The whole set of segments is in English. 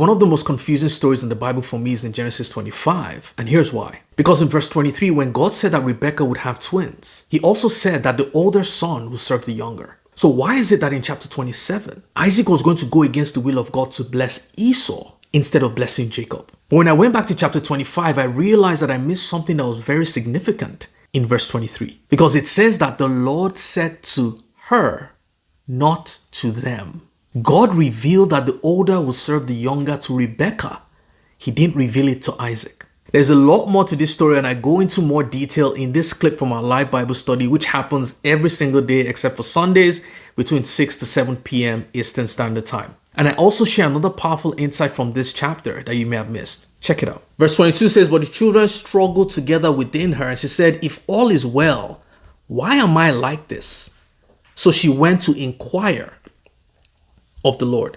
One of the most confusing stories in the Bible for me is in Genesis 25, and here's why. Because in verse 23, when God said that Rebekah would have twins, he also said that the older son would serve the younger. So why is it that in chapter 27, Isaac was going to go against the will of God to bless Esau instead of blessing Jacob? But when I went back to chapter 25, I realized that I missed something that was very significant in verse 23. Because it says that the Lord said to her, not to them. God revealed that the older will serve the younger to Rebekah. He didn't reveal it to Isaac. There's a lot more to this story, and I go into more detail in this clip from our live Bible study, which happens every single day except for Sundays between 6 to 7 p.m. Eastern Standard Time. And I also share another powerful insight from this chapter that you may have missed. Check it out. Verse 22 says, but the children struggled together within her, and she said, if all is well, why am I like this? So she went to inquire of the Lord.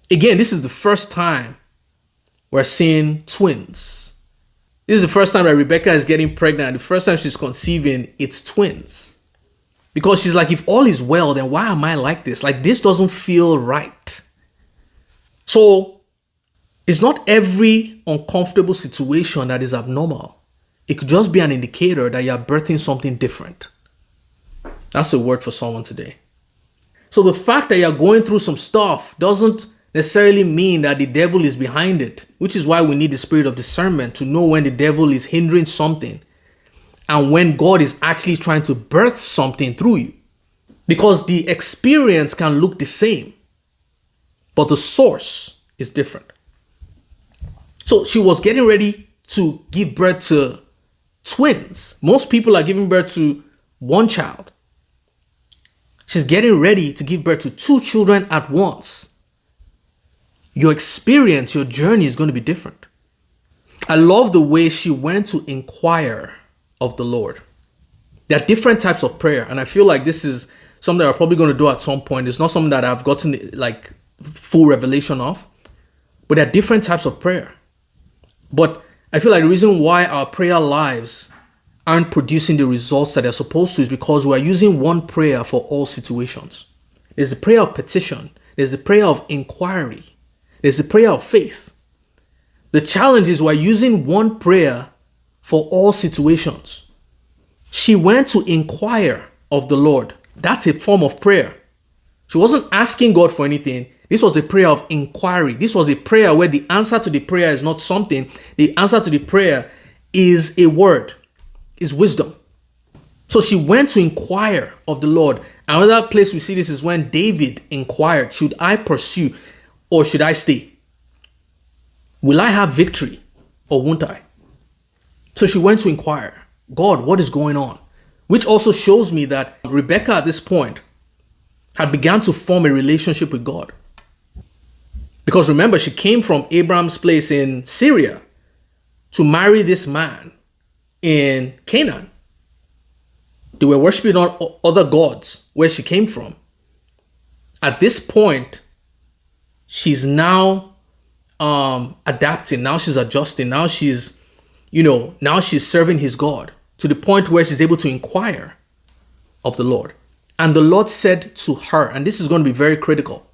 Again, this is the first time we're seeing twins. This is the first time that Rebekah is getting pregnant. The first time she's conceiving, it's twins. Because she's like, if all is well, then why am I like this? Like, this doesn't feel right. So it's not every uncomfortable situation that is abnormal. It could just be an indicator that you're birthing something different. That's a word for someone today. So the fact that you're going through some stuff doesn't necessarily mean that the devil is behind it, which is why we need the spirit of discernment to know when the devil is hindering something and when God is actually trying to birth something through you. Because the experience can look the same, but the source is different. So she was getting ready to give birth to twins. Most people are giving birth to one child. She's getting ready to give birth to 2 children at once. Your experience, your journey is going to be different. I love the way she went to inquire of the Lord. There are different types of prayer, and I feel like this is something that I'm probably going to do at some point. It's not something that I've gotten like full revelation of, but there are different types of prayer. But I feel like the reason why our prayer lives aren't producing the results that they're supposed to is because we are using one prayer for all situations. There's the prayer of petition. There's the prayer of inquiry. There's the prayer of faith. The challenge is we're using one prayer for all situations. She went to inquire of the Lord. That's a form of prayer. She wasn't asking God for anything. This was a prayer of inquiry. This was a prayer where the answer to the prayer is not something. The answer to the prayer is a word, is wisdom. So she went to inquire of the Lord. Another place we see this is when David inquired, should I pursue or should I stay? Will I have victory or won't I? So she went to inquire, God, what is going on? Which also shows me that Rebekah at this point had begun to form a relationship with God. Because remember, she came from Abraham's place in Syria to marry this man in Canaan. They were worshiping other gods where she came from. At this point, she's now adapting. Now she's adjusting. Now she's serving his God to the point where she's able to inquire of the Lord. And the Lord said to her, and this is going to be very critical.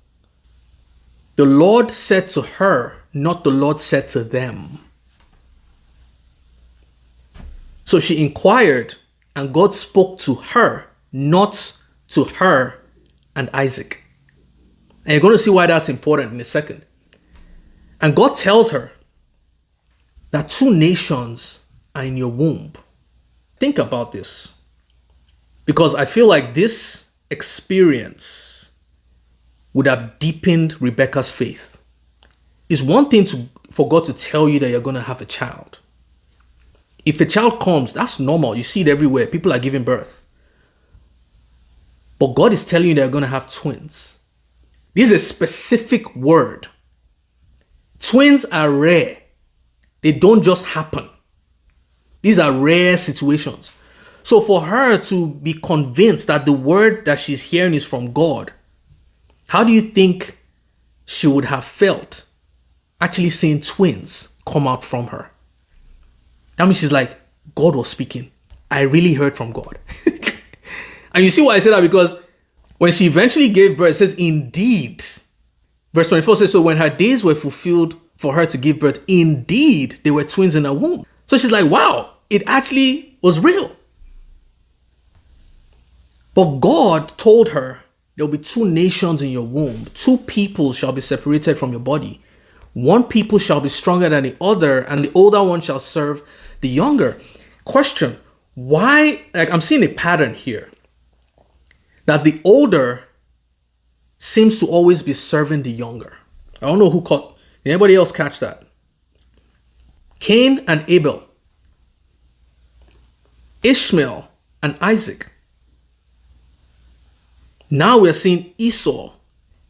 The Lord said to her, not the Lord said to them. So she inquired, and God spoke to her, not to her and Isaac. And you're going to see why that's important in a second. And God tells her that 2 nations are in your womb. Think about this. Because I feel like this experience would have deepened Rebekah's faith. It's one thing for God to tell you that you're going to have a child. If a child comes, that's normal. You see it everywhere. People are giving birth. But God is telling you they're going to have twins. This is a specific word. Twins are rare. They don't just happen. These are rare situations. So for her to be convinced that the word that she's hearing is from God, how do you think she would have felt actually seeing twins come out from her? That means she's like, God was speaking. I really heard from God. And you see why I say that? Because when she eventually gave birth, it says, indeed, Verse 24 says, so when her days were fulfilled for her to give birth, indeed, they were twins in her womb. So she's like, wow, it actually was real. But God told her, there will be two nations in your womb. Two people shall be separated from your body. One people shall be stronger than the other, and the older one shall serve the younger. Question, why? Like, I'm seeing a pattern here. That the older seems to always be serving the younger. I don't know who caught. Did anybody else catch that? Cain and Abel. Ishmael and Isaac. Now we're seeing Esau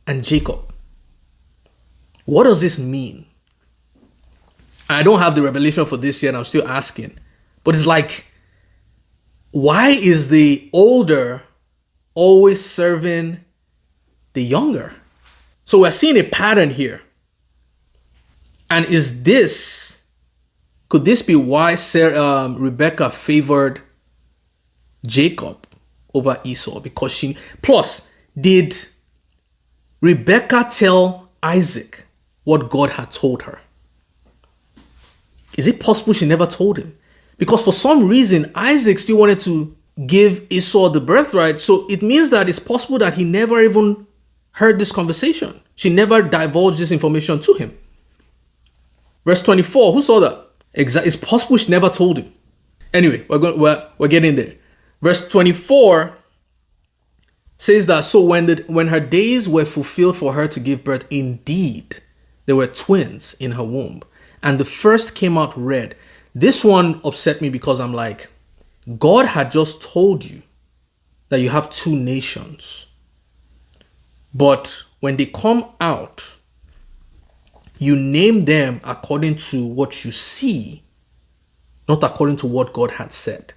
and Jacob. What does this mean? I don't have the revelation for this yet. I'm still asking. But it's like, why is the older always serving the younger? So we're seeing a pattern here. And could this be why Rebecca favored Jacob over Esau? Because did Rebecca tell Isaac what God had told her? Is it possible she never told him? Because for some reason, Isaac still wanted to give Esau the birthright. So it means that it's possible that he never even heard this conversation. She never divulged this information to him. Verse 24, who saw that? It's possible she never told him. Anyway, we're getting there. Verse 24 says that, so when her days were fulfilled for her to give birth, indeed, there were twins in her womb. And the first came out red. This one upset me because I'm like, God had just told you that you have two nations. But when they come out, you name them according to what you see, not according to what God had said.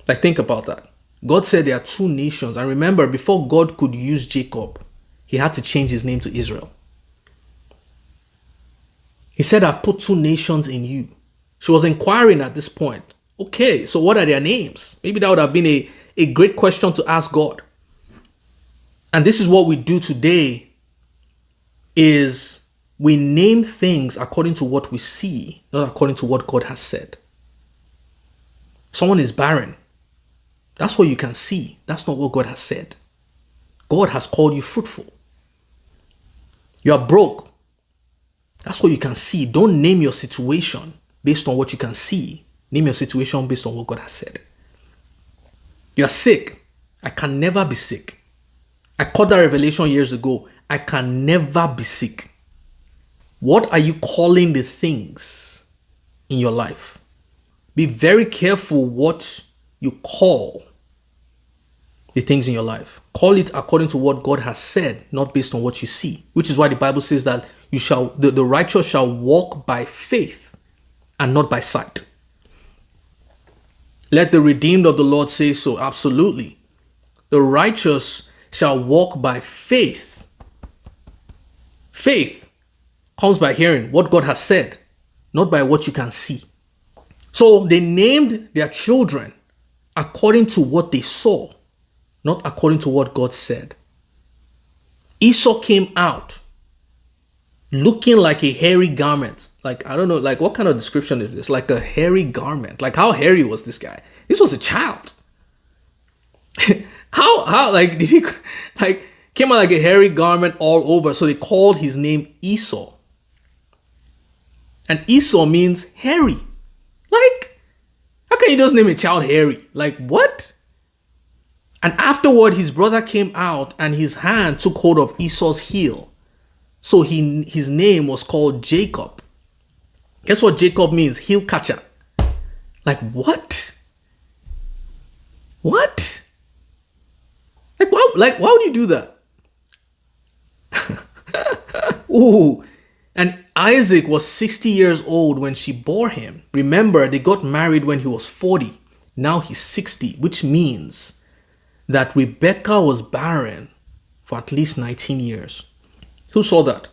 Like, think about that. God said there are two nations. And remember, before God could use Jacob, he had to change his name to Israel. He said, I've put two nations in you. She was inquiring at this point. Okay, so what are their names? Maybe that would have been a great question to ask God. And this is what we do today, is we name things according to what we see, not according to what God has said. Someone is barren. That's what you can see. That's not what God has said. God has called you fruitful. You are broke. That's what you can see. Don't name your situation based on what you can see. Name your situation based on what God has said. You are sick. I can never be sick. I caught that revelation years ago. I can never be sick. What are you calling the things in your life? Be very careful what you call the things in your life. Call it according to what God has said, not based on what you see. Which is why the Bible says that the righteous shall walk by faith and not by sight. Let the redeemed of the Lord say so. Absolutely. The righteous shall walk by faith. Faith comes by hearing what God has said, not by what you can see. So they named their children according to what they saw, not according to what God said. Esau came out looking like a hairy garment. Like, I don't know, like what kind of description is this? Like a hairy garment. Like, how hairy was this guy? This was a child. how like did he like came out like a hairy garment all over? So they called his name Esau. And Esau means hairy. Like, how can you just name a child hairy? Like, what? And afterward, his brother came out and his hand took hold of Esau's heel. So his name was called Jacob. Guess what Jacob means? Heel catcher. Like, what? What? Like, why would you do that? Ooh. And Isaac was 60 years old when she bore him. Remember, they got married when he was 40. Now he's 60, which means that Rebecca was barren for at least 19 years. Who saw that?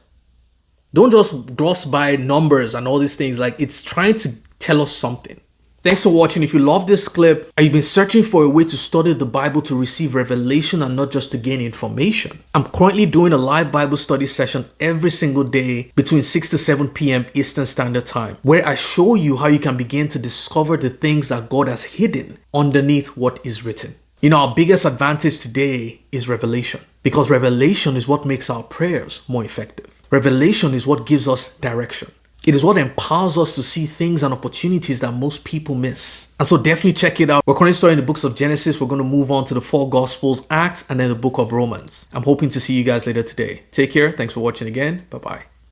Don't just gloss by numbers and all these things. Like, it's trying to tell us something. Thanks for watching. If you love this clip and you've been searching for a way to study the Bible to receive revelation and not just to gain information, I'm currently doing a live Bible study session every single day between 6 to 7 p.m. Eastern Standard Time, where I show you how you can begin to discover the things that God has hidden underneath what is written. You know, our biggest advantage today is revelation, because revelation is what makes our prayers more effective. Revelation is what gives us direction. It is what empowers us to see things and opportunities that most people miss. And so definitely check it out. We're currently studying the books of Genesis. We're going to move on to the 4 Gospels, Acts, and then the book of Romans. I'm hoping to see you guys later today. Take care. Thanks for watching again. Bye-bye.